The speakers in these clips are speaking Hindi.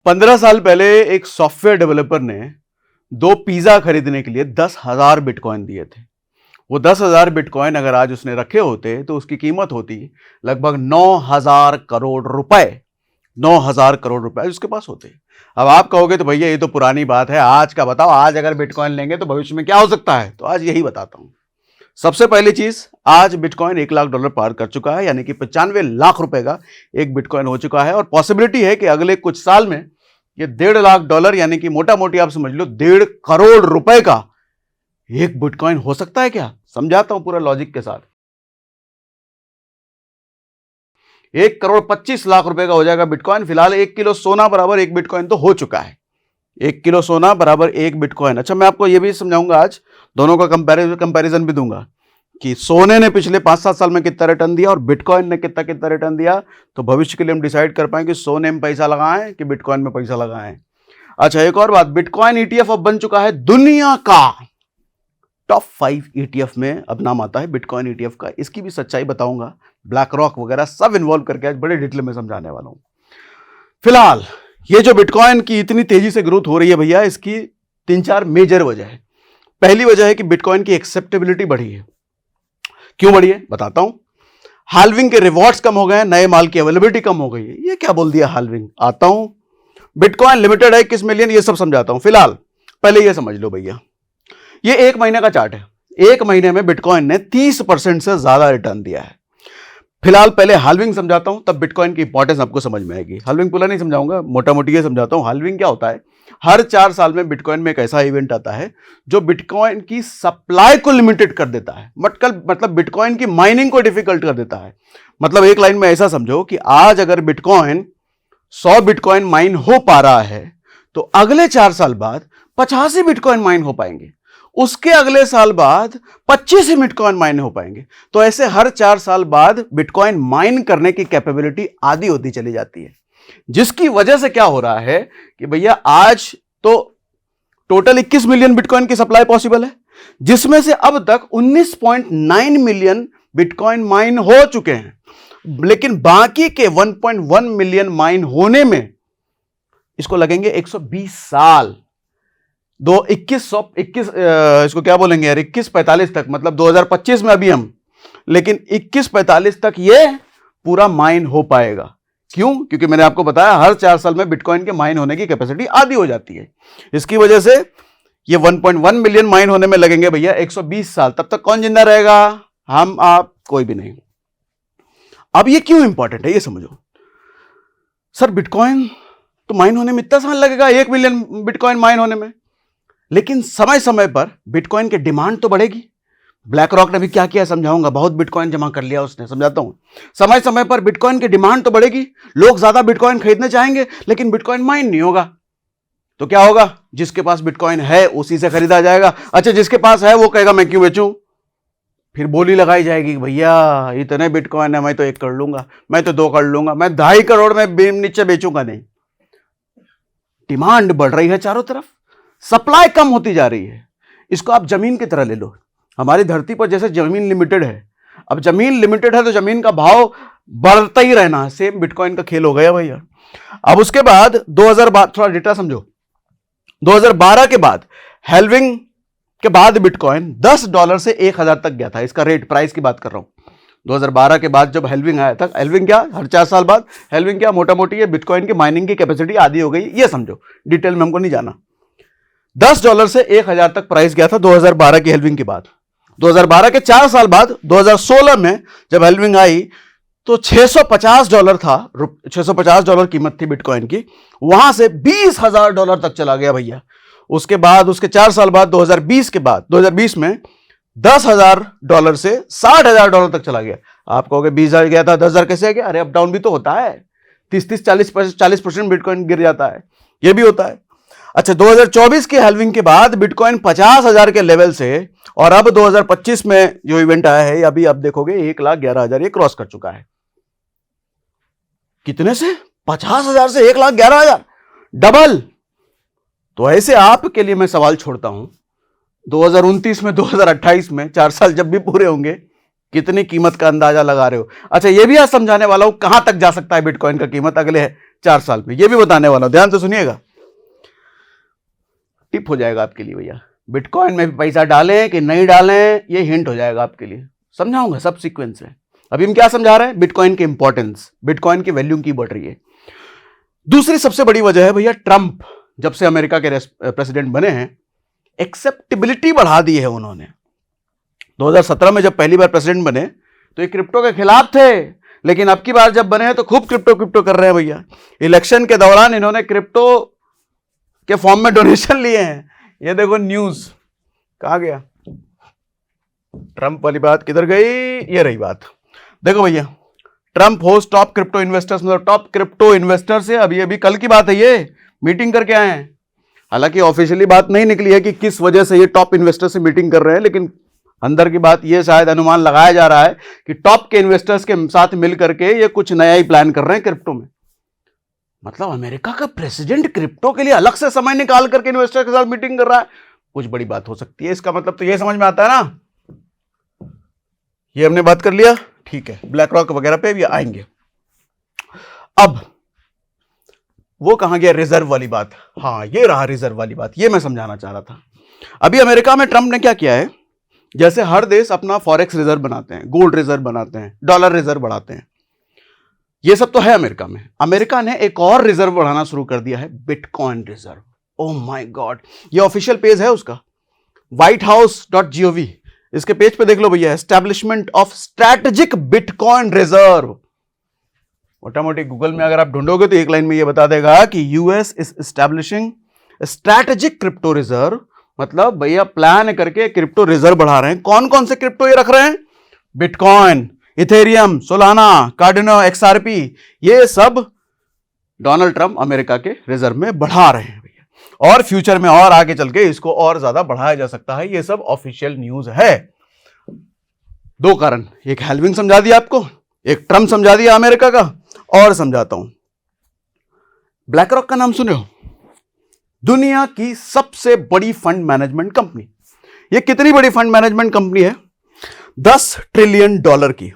15 साल पहले एक सॉफ्टवेयर डेवलपर ने 2 पिज्जा खरीदने के लिए 10,000 बिटकॉइन दिए थे। वो 10,000 बिटकॉइन अगर आज उसने रखे होते तो उसकी कीमत होती लगभग 9,000 करोड़ रुपए। 9,000 करोड़ रुपए उसके पास होते। अब आप कहोगे तो भैया ये तो पुरानी बात है, आज का बताओ। आज अगर बिटकॉइन लेंगे तो भविष्य में क्या हो सकता है, तो आज यही बताता हूं। सबसे पहली चीज, आज बिटकॉइन $1,00,000 पार कर चुका है, यानी कि 95 लाख रुपए का एक बिटकॉइन हो चुका है। और पॉसिबिलिटी है कि अगले कुछ साल में ये $1.5 लाख, यानी कि मोटा मोटी आप समझ लो 1.5 करोड़ रुपए का एक बिटकॉइन हो सकता है। क्या समझाता हूं पूरा लॉजिक के साथ। 1,25 लाख रुपए का हो जाएगा बिटकॉइन। फिलहाल 1 किलो सोना बराबर एक बिटकॉइन तो हो चुका है। 1 किलो सोना बराबर एक बिटकॉइन। अच्छा, मैं आपको यह भी समझाऊंगा आज, दोनों का कंपैरिजन भी दूंगा कि सोने ने पिछले 5-7 साल में कितना रिटर्न दिया और बिटकॉइन ने कितना रिटर्न दिया, तो भविष्य के लिए हम डिसाइड कर पाएंगे कि सोने में पैसा लगाएं कि बिटकॉइन में पैसा लगाएं। अच्छा, एक और बात, बिटकॉइन ईटीएफ अब बन चुका है दुनिया का टॉप 5 ईटीएफ में अब नाम आता है बिटकॉइन ईटीएफ का। इसकी भी सच्चाई बताऊंगा, ब्लैक रॉक वगैरह सब इन्वॉल्व करके आज बड़े डिटेल में समझाने वाला हूं। फिलहाल ये जो बिटकॉइन की इतनी तेजी से ग्रोथ हो रही है भैया, इसकी 3-4 मेजर वजह है। पहली वजह है कि बिटकॉइन की एक्सेप्टेबिलिटी बढ़ी है। क्यों बढ़ी है बताता हूं। हाल्विंग के रिवॉर्ड्स कम हो गए, नए माल की अवेलेबिलिटी कम हो गई है। ये क्या बोल दिया हाल्विंग, आता हूं। बिटकॉइन लिमिटेड है 21 मिलियन, ये सब समझाता हूं। फिलहाल पहले ये समझ लो भैया, ये 1 महीने का चार्ट है। 1 महीने में बिटकॉइन ने 30% से ज्यादा रिटर्न दिया है। फिलहाल पहले हाल्विंग समझाता हूं, तब बिटकॉइन की इंपॉर्टेंस आपको समझ में आएगी। हाल्विंग पूरा नहीं समझाऊंगा, मोटा मोटी ये समझाता हूं। हाल्विंग क्या होता है, हर 4 साल में बिटकॉइन में एक ऐसा इवेंट आता है जो बिटकॉइन की सप्लाई को लिमिटेड कर देता है। मतलब बिटकॉइन की माइनिंग को डिफिकल्ट कर देता है। मतलब एक लाइन में ऐसा समझो कि आज अगर बिटकॉइन 100 बिटकॉइन माइन हो पा रहा है, तो अगले 4 साल बाद 85 बिटकॉइन माइन हो पाएंगे। उसके अगले साल बाद 25 बिटकॉइन माइन हो पाएंगे। तो ऐसे हर 4 साल बाद बिटकॉइन माइन करने की कैपेबिलिटी आधी होती चली जाती है, जिसकी वजह से क्या हो रहा है कि भैया आज तो टोटल 21 मिलियन बिटकॉइन की सप्लाई पॉसिबल है, जिसमें से अब तक 19.9 मिलियन बिटकॉइन माइन हो चुके हैं। लेकिन बाकी के 1.1 मिलियन माइन होने में इसको लगेंगे 120 साल। 21 इसको क्या बोलेंगे यार, 2145 तक, मतलब 2025 में अभी हम, लेकिन 2145 तक ये पूरा माइन हो पाएगा। क्यों? क्योंकि मैंने आपको बताया हर 4 साल में बिटकॉइन के माइन होने की कैपेसिटी आधी हो जाती है। इसकी वजह से ये 1.1 मिलियन माइन होने में लगेंगे भैया 120 साल। तब तक कौन जिंदा रहेगा? हम, आप, कोई भी नहीं। अब ये क्यों इंपॉर्टेंट है ये समझो। सर बिटकॉइन तो माइन होने में इतना साल लगेगा, 1 मिलियन बिटकॉइन माइन होने में, लेकिन समय समय पर बिटकॉइन की डिमांड तो बढ़ेगी। ब्लैक रॉक ने भी क्या किया समझाऊंगा, बहुत बिटकॉइन जमा कर लिया उसने, समझाता हूं। समय समय पर बिटकॉइन की डिमांड तो बढ़ेगी, लोग ज्यादा बिटकॉइन खरीदने चाहेंगे, लेकिन बिटकॉइन माइन नहीं होगा। तो क्या होगा, जिसके पास बिटकॉइन है उसी से खरीदा जाएगा। अच्छा, जिसके पास है वो कहेगा मैं क्यों बेचूं, फिर बोली लगाई जाएगी भैया इतने बिटकॉइन है, मैं तो 1 कर लूंगा, मैं तो 2 कर लूंगा, मैं 2.5 करोड़ में नीचे बेचूंगा नहीं। डिमांड बढ़ रही है चारों तरफ, सप्लाई कम होती जा रही है। इसको आप जमीन की तरह ले लो। हमारी धरती पर जैसे जमीन लिमिटेड है, अब जमीन लिमिटेड है तो जमीन का भाव बढ़ता ही रहना है। सेम बिटकॉइन का खेल हो गया भैया। अब उसके बाद 2012, थोड़ा डेटा समझो, 2012 के बाद हेल्विंग के बाद बिटकॉइन $10 से 1,000 तक गया था। इसका रेट, प्राइस की बात कर रहा हूं। 2012 के बाद जब हेल्विंग आया था, हेल्विंग क्या, हर 4 साल बाद हेल्विंग क्या, मोटा मोटी है बिटकॉइन की माइनिंग की कैपेसिटी आधी हो गई, ये समझो। डिटेल में हमको नहीं जाना। $10 से 1,000 तक प्राइस गया था 2012 की हेल्विंग के बाद। 2012 के 4 साल बाद 2016 में जब हेल्विंग आई तो $650 था, $650 कीमत थी बिटकॉइन की। वहां से $20,000 तक चला गया भैया। उसके बाद उसके 4 साल बाद 2020 के बाद 2020 में $10,000 से $60,000 तक चला गया। आप कहोगे 20,000 गया था 10,000 कैसे गया? अरे अप डाउन भी तो होता है, 30-40% बिटकॉइन गिर जाता है, ये भी होता है। अच्छा, 2024 के हेल्विंग के बाद बिटकॉइन 50,000 के लेवल से, और अब 2025 में जो इवेंट आया है अभी आप देखोगे 1,11,000 ये क्रॉस कर चुका है। कितने से? 50,000 से 1,11,000, डबल। तो ऐसे आपके लिए मैं सवाल छोड़ता हूं, 2029 में 2028 में 4 साल जब भी पूरे होंगे, कितनी कीमत का अंदाजा लगा रहे हो? अच्छा, ये भी आज समझाने वाला हूं कहां तक जा सकता है बिटकॉइन का कीमत अगले 4 साल में, ये भी बताने वाला हूं, ध्यान से सुनिएगा। टिप हो जाएगा आपके लिए भैया, बिटकॉइन में भी पैसा डालें कि नहीं डालें, ये हिंट हो जाएगा आपके लिए, समझाऊंगा सब सीक्वेंस है। अभी हम क्या समझा रहे हैं? बिटकॉइन की इंपॉर्टेंस, बिटकॉइन की वैल्यू की बढ़ रही है। दूसरी सबसे बड़ी वजह है भैया, ट्रंप जब से अमेरिका के प्रेसिडेंट बने हैं, एक्सेप्टेबिलिटी बढ़ा दी है उन्होंने। 2017 में जब पहली बार प्रेसिडेंट बने तो ये क्रिप्टो के खिलाफ थे, लेकिन अब की बार जब बने हैं तो खूब क्रिप्टो कर रहे हैं भैया। इलेक्शन के दौरान इन्होंने क्रिप्टो के फॉर्म में डोनेशन लिए हैं। ये देखो न्यूज, कहां गया ट्रंप वाली बात, किधर गई? ये रही बात, देखो भैया, Trump host top crypto investors, मतलब टॉप क्रिप्टो इन्वेस्टर से अभी कल की बात है, ये मीटिंग करके आए हैं। हालांकि ऑफिशियली बात नहीं निकली है कि किस वजह से ये टॉप इन्वेस्टर से मीटिंग कर रहे हैं, लेकिन अंदर की बात ये शायद अनुमान लगाया जा रहा है कि टॉप के इन्वेस्टर्स के साथ मिलकर के ये कुछ नया ही प्लान कर रहे हैं क्रिप्टो में। मतलब अमेरिका का प्रेसिडेंट क्रिप्टो के लिए अलग से समय निकाल करके इन्वेस्टर के साथ मीटिंग कर रहा है, कुछ बड़ी बात हो सकती है। इसका मतलब तो ये समझ में आता है ना, ये हमने बात कर लिया, ठीक है। ब्लैक रॉक वगैरह पे भी आएंगे। अब वो कहां गया? रिजर्व वाली बात। हाँ, ये रहा रिजर्व वाली बात, ये मैं समझाना चाह रहा था। अभी अमेरिका में ट्रंप ने क्या किया है, जैसे हर देश अपना फॉरेक्स रिजर्व बनाते हैं, गोल्ड रिजर्व बनाते हैं, डॉलर रिजर्व बढ़ाते हैं, ये सब तो है अमेरिका में। अमेरिका ने एक और रिजर्व बढ़ाना शुरू कर दिया है, bitcoin reserve. Oh my God, ये ऑफिशियल पेज है उसका, whitehouse.gov, इसके पेज पे देख लो भैया, establishment of strategic bitcoin reserve. मोटा मोटी गूगल में अगर आप ढूंढोगे तो एक लाइन में ये बता देगा कि US is establishing strategic crypto reserve, मतलब भैया प्लान करके क्रिप्टो रिजर्व बढ़ा रहे हैं। कौन कौन से क्रिप्टो ये रख रहे हैं? बिटकॉइन, इथेरियम, सोलाना, कार्डिनो, एक्सआरपी, ये सब डोनाल्ड ट्रंप अमेरिका के रिजर्व में बढ़ा रहे हैं भैया, और फ्यूचर में और आगे चल के इसको और ज्यादा बढ़ाया जा सकता है। ये सब ऑफिशियल न्यूज है। दो कारण, एक हेल्विंग समझा दिया आपको, एक ट्रंप समझा दिया अमेरिका का, और समझाता हूं। ब्लैक रॉक का नाम सुने हो? दुनिया की सबसे बड़ी फंड मैनेजमेंट कंपनी। ये कितनी बड़ी फंड मैनेजमेंट कंपनी है? $10 ट्रिलियन की,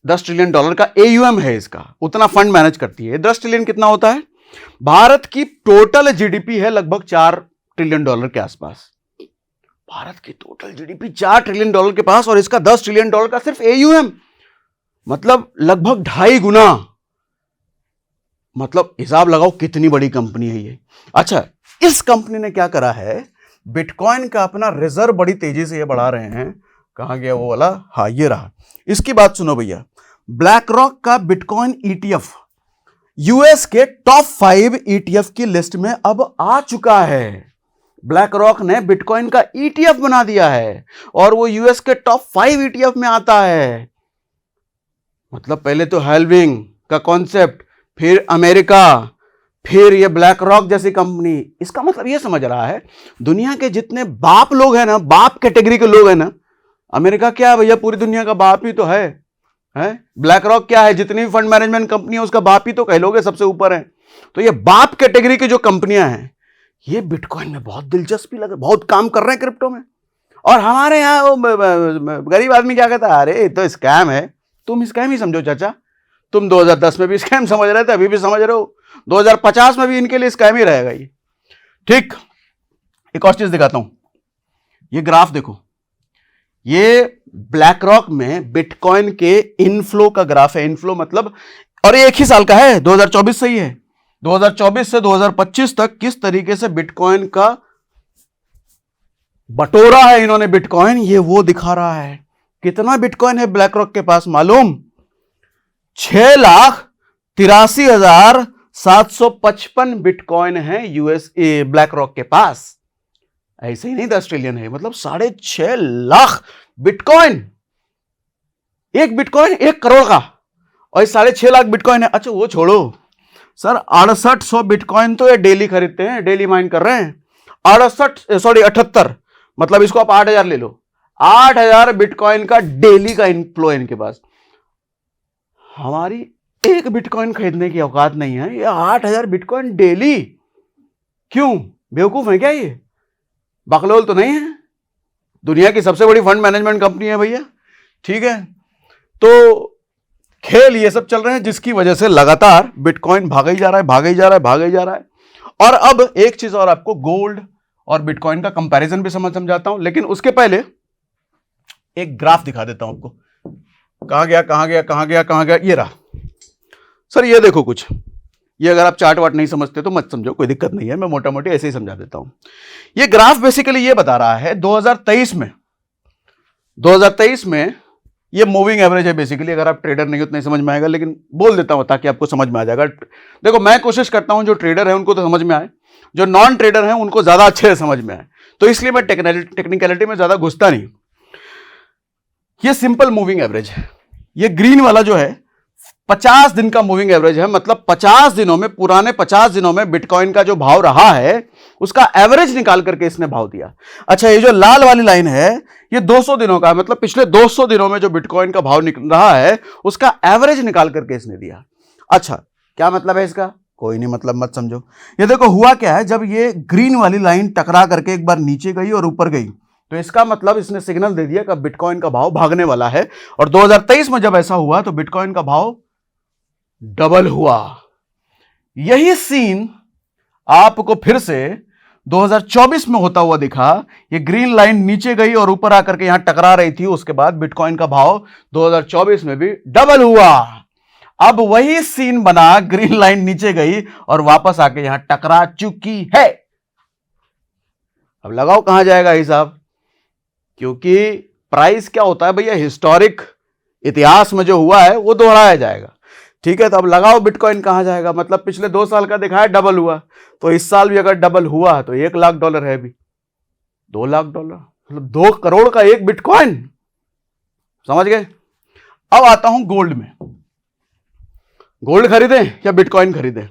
$10 ट्रिलियन का AUM है इसका, उतना फंड मैनेज करती है। 10 ट्रिलियन कितना होता है? भारत की टोटल जीडीपी है लगभग $4 ट्रिलियन के आसपास। भारत की टोटल जीडीपी $4 ट्रिलियन के पास, और इसका $10 ट्रिलियन का सिर्फ AUM, मतलब लगभग 2.5 गुना। मतलब हिसाब लगाओ कितनी बड़ी कंपनी है ये। अच्छा, इस कंपनी ने क्या करा है, बिटकॉइन का अपना रिजर्व बड़ी तेजी से ये बढ़ा रहे हैं। कहां गया वो वाला? हाँ, ये रहा। इसकी बात सुनो भैया, ब्लैक रॉक का बिटकॉइन ETF यूएस के टॉप 5 ETF की लिस्ट में अब आ चुका है। ब्लैक रॉक ने बिटकॉइन का ETF बना दिया है और वो यूएस के टॉप 5 ETF में आता है। मतलब पहले तो हेल्विंग का कॉन्सेप्ट, फिर अमेरिका, फिर ये ब्लैक रॉक जैसी कंपनी। इसका मतलब ये समझ रहा है, दुनिया के जितने बाप लोग हैं ना, बाप कैटेगरी के लोग हैं ना, अमेरिका क्या है भैया, पूरी दुनिया का बाप ही तो है। ब्लैक रॉक क्या है, जितनी भी फंड मैनेजमेंट कंपनी है उसका बाप ही तो कह लोगे, सबसे ऊपर है। तो ये बाप कैटेगरी की जो कंपनियां हैं, ये बिटकॉइन में बहुत दिलचस्पी लगे, बहुत काम कर रहे हैं क्रिप्टो में। और हमारे यहाँ वो गरीब आदमी क्या कहता है, अरे ये तो स्कैम है। तुम स्कैम ही समझो चाचा, तुम 2010 में भी स्कैम समझ रहे थे, अभी भी समझ रहे हो, 2050 में भी इनके लिए स्कैम ही रहेगा ये। ठीक, एक और चीज दिखाता हूं, ये ग्राफ देखो, ये ब्लैक रॉक में बिटकॉइन के इनफ्लो का ग्राफ है। इनफ्लो मतलब, और ये एक ही साल का है, 2024 से ही है। 2024 से 2025 तक किस तरीके से बिटकॉइन का बटोरा है इन्होंने बिटकॉइन, ये वो दिखा रहा है। कितना बिटकॉइन है ब्लैक रॉक के पास मालूम? 6,83,755 बिटकॉइन है यूएसए ब्लैक रॉक के पास। ऐसे ही नहीं 10 ट्रिलियन है, मतलब 6.5 लाख बिटकॉइन। एक बिटकॉइन 1 करोड़ का, और 6.5 लाख बिटकॉइन है। अच्छा वो छोड़ो सर, 6800 बिटकॉइन तो ये डेली खरीदते हैं, डेली माइन कर रहे हैं। 78, मतलब इसको आप 8,000 ले लो, 8,000 बिटकॉइन का डेली का इनफ्लो है इनके पास। हमारी एक बिटकॉइन खरीदने की औकात नहीं है, ये 8,000 बिटकॉइन डेली। क्यों, बेवकूफ है क्या ये? बकलोल तो नहीं है। दुनिया की सबसे बड़ी फंड मैनेजमेंट कंपनी है भैया, ठीक है, तो खेल ये सब चल रहे हैं जिसकी वजह से लगातार बिटकॉइन भागा ही जा रहा है, भागा ही जा रहा है, भागा ही जा रहा है। और अब एक चीज और, आपको गोल्ड और बिटकॉइन का कंपैरिजन भी समझाता हूं, लेकिन उसके पहले एक ग्राफ दिखा देता हूं आपको। कहां गया कहां गया कहां गया कहां गया, ये रहा सर। ये देखो कुछ, ये अगर आप चार्ट वार्ट नहीं समझते तो मत समझो, कोई दिक्कत नहीं है, मैं मोटा मोटी ऐसे ही समझा देता हूं। ये ग्राफ बेसिकली ये बता रहा है 2023 में ये मूविंग एवरेज है बेसिकली। अगर आप ट्रेडर नहीं हो तो नहीं समझ में आएगा, लेकिन बोल देता हूं ताकि आपको समझ में आ जाएगा। देखो, मैं कोशिश करता हूं जो ट्रेडर है उनको तो समझ में आए, जो नॉन ट्रेडर है उनको ज्यादा अच्छे से समझ में आए, तो इसलिए मैं टेक्निकलिटी में ज्यादा घुसता नहीं। ये सिंपल मूविंग एवरेज है। ये ग्रीन वाला जो है 50 दिन का मूविंग एवरेज है, मतलब 50 दिनों में, पुराने 50 दिनों में बिटकॉइन का जो भाव रहा है उसका एवरेज निकाल करके इसने भाव दिया। अच्छा, ये जो लाल वाली लाइन है ये 200 दिनों का, मतलब पिछले 200 दिनों में जो बिटकॉइन का भाव निकल रहा है उसका एवरेज निकाल करके इसने दिया। अच्छा, क्या मतलब है इसका? कोई नहीं मतलब, मत समझो। ये देखो हुआ क्या है, जब ये ग्रीन वाली लाइन टकरा करके एक बार नीचे गई और ऊपर गई, तो इसका मतलब इसने सिग्नल दे दिया कि बिटकॉइन का भाव भागने वाला है। और 2023 में जब ऐसा हुआ तो बिटकॉइन का भाव डबल हुआ। यही सीन आपको फिर से 2024 में होता हुआ दिखा। ये ग्रीन लाइन नीचे गई और ऊपर आकर के यहां टकरा रही थी, उसके बाद बिटकॉइन का भाव 2024 में भी डबल हुआ। अब वही सीन बना, ग्रीन लाइन नीचे गई और वापस आके यहां टकरा चुकी है। अब लगाओ कहां जाएगा हिसाब, क्योंकि प्राइस क्या होता है भैया, हिस्टोरिक इतिहास में जो हुआ है वो दोहराया जाएगा। ठीक है, तो अब लगाओ बिटकॉइन कहां जाएगा, मतलब पिछले 2 साल का दिखाया डबल हुआ, तो इस साल भी अगर डबल हुआ तो $1 लाख है अभी, $2 लाख, मतलब 2 करोड़ का एक बिटकॉइन। समझ गए? अब आता हूं गोल्ड में। गोल्ड खरीदें या बिटकॉइन खरीदें?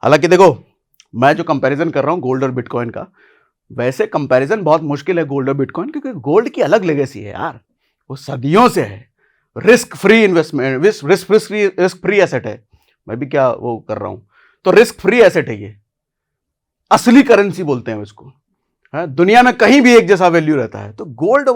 हालांकि देखो, मैं जो कंपैरिजन कर रहा हूं गोल्ड और बिटकॉइन का, वैसे कंपैरिजन बहुत मुश्किल है गोल्ड और बिटकॉइन, क्योंकि गोल्ड की अलग लेगेसी है यार, वो सदियों से है। Risk free investment, risk free asset है। मैं भी क्या वो कर रहा हूं, तो रिस्क फ्री एसेट है ये, असली करेंसी बोलते हैं इसको। दुनिया में कहीं भी एक जैसा वैल्यू रहता है, तो गोल्ड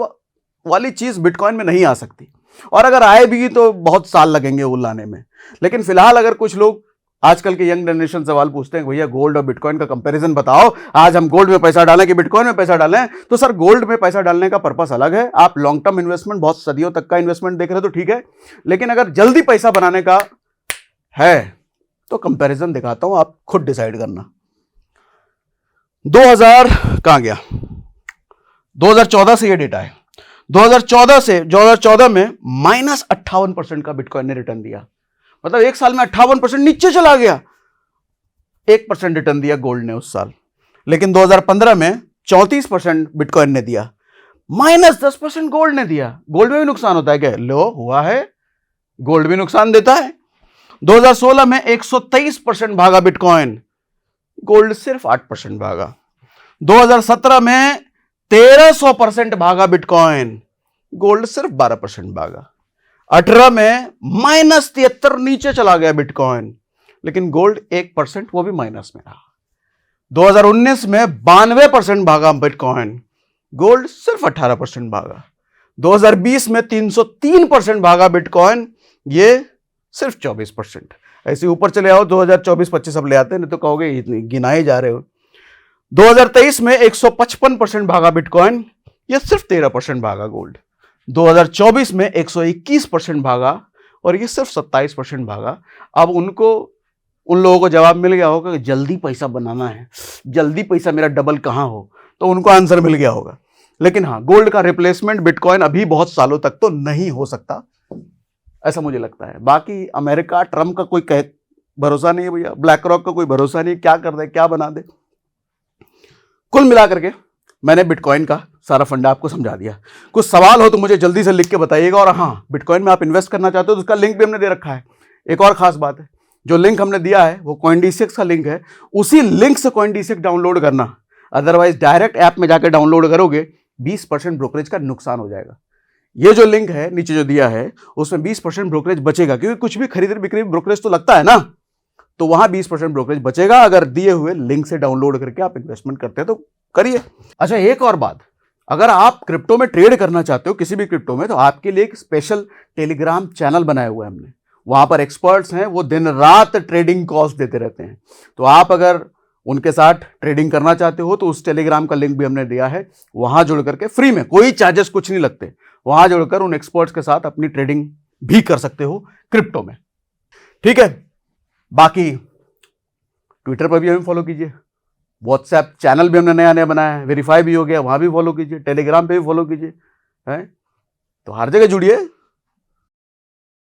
वाली चीज बिटकॉइन में नहीं आ सकती, और अगर आए भी तो बहुत साल लगेंगे वो लाने में। लेकिन फिलहाल अगर कुछ लोग आजकल के यंग जनरेशन सवाल पूछते हैं भैया गोल्ड और बिटकॉइन का कंपैरिजन बताओ, आज हम गोल्ड में पैसा डालें कि बिटकॉइन में पैसा डालें, तो सर गोल्ड में पैसा डालने का पर्पस अलग है। आप लॉन्ग टर्म इन्वेस्टमेंट, बहुत सदियों तक का इन्वेस्टमेंट देख रहे हो तो ठीक है, लेकिन अगर जल्दी पैसा बनाने का है तो कंपैरिजन दिखाता हूं, आप खुद डिसाइड करना। 2000 कहां गया, 2014 से ये डेटा है। 2014 में -58% का बिटकॉइन ने रिटर्न दिया, मतलब एक साल में 58% नीचे चला गया। 1% रिटर्न दिया गोल्ड ने उस साल। लेकिन 2015 में 34% बिटकॉइन ने दिया, -10% गोल्ड ने दिया। गोल्ड में भी नुकसान होता है क्या? लो, हुआ है, गोल्ड भी नुकसान देता है। 2016 में 123% भागा बिटकॉइन, गोल्ड सिर्फ 8% भागा। 2017 में 1300% भागा बिटकॉइन, गोल्ड सिर्फ 12% भागा। 18 में -73 नीचे चला गया बिटकॉइन, लेकिन गोल्ड 1%, वो भी माइनस में रहा। 2019 में 92% भागा बिटकॉइन, गोल्ड सिर्फ 18% भागा। 2020 में 303% भागा बिटकॉइन, ये सिर्फ 24%। ऐसे ऊपर चले आओ, 2024-25 अब ले आते हैं, नहीं तो कहोगे गिनाए जा रहे हो। 2023 में 155% भागा बिटकॉइन, ये सिर्फ 13% भागा गोल्ड। 2024 में 121% भागा और ये सिर्फ 27% भागा। अब उन लोगों को जवाब मिल गया होगा कि जल्दी पैसा बनाना है, जल्दी पैसा मेरा डबल कहां हो, तो उनको आंसर मिल गया होगा। लेकिन हाँ, गोल्ड का रिप्लेसमेंट बिटकॉइन अभी बहुत सालों तक तो नहीं हो सकता, ऐसा मुझे लगता है। बाकी अमेरिका, ट्रंप का कोई भरोसा नहीं है भैया, ब्लैक रॉक का कोई भरोसा नहीं है, क्या कर दे क्या बना दे। कुल मिलाकर के मैंने बिटकॉइन का सारा फंडा आपको समझा दिया। कुछ सवाल हो तो मुझे जल्दी से लिख के बताइएगा। और हाँ, बिटकॉइन में आप इन्वेस्ट करना चाहते हो तो उसका लिंक भी हमने दे रखा है। एक और खास बात है, जो लिंक हमने दिया है वो CoinDCX का लिंक है, उसी लिंक से CoinDCX डाउनलोड करना, अदरवाइज डायरेक्ट ऐप में जाकर डाउनलोड करोगे 20% ब्रोकरेज का नुकसान हो जाएगा। ये जो लिंक है नीचे जो दिया है उसमें 20% ब्रोकरेज बचेगा, क्योंकि कुछ भी खरीद बिक्री ब्रोकरेज तो लगता है ना, तो वहां 20% ब्रोकरेज बचेगा अगर दिए हुए लिंक से डाउनलोड करके आप इन्वेस्टमेंट करते हैं तो करिए। अच्छा, एक और बात, अगर आप क्रिप्टो में ट्रेड करना चाहते हो किसी भी क्रिप्टो में, तो आपके लिए एक स्पेशल टेलीग्राम चैनल बनाया हुआ है हमने। वहां पर एक्सपर्ट्स हैं, वो दिन रात ट्रेडिंग कॉल्स देते रहते हैं। तो आप अगर उनके साथ ट्रेडिंग करना चाहते हो तो उस टेलीग्राम का लिंक भी हमने दिया है, वहां जुड़ करके फ्री में, कोई चार्जेस कुछ नहीं लगते, वहां जुड़कर उन एक्सपर्ट्स के साथ अपनी ट्रेडिंग भी कर सकते हो क्रिप्टो में। ठीक है, बाकी ट्विटर पर भी हमें फॉलो कीजिए, व्हाट्सएप चैनल भी हमने नया नया बनाया है, वेरीफाई भी हो गया, वहां भी फॉलो कीजिए, टेलीग्राम पे भी फॉलो कीजिए, है तो हर जगह जुड़िए।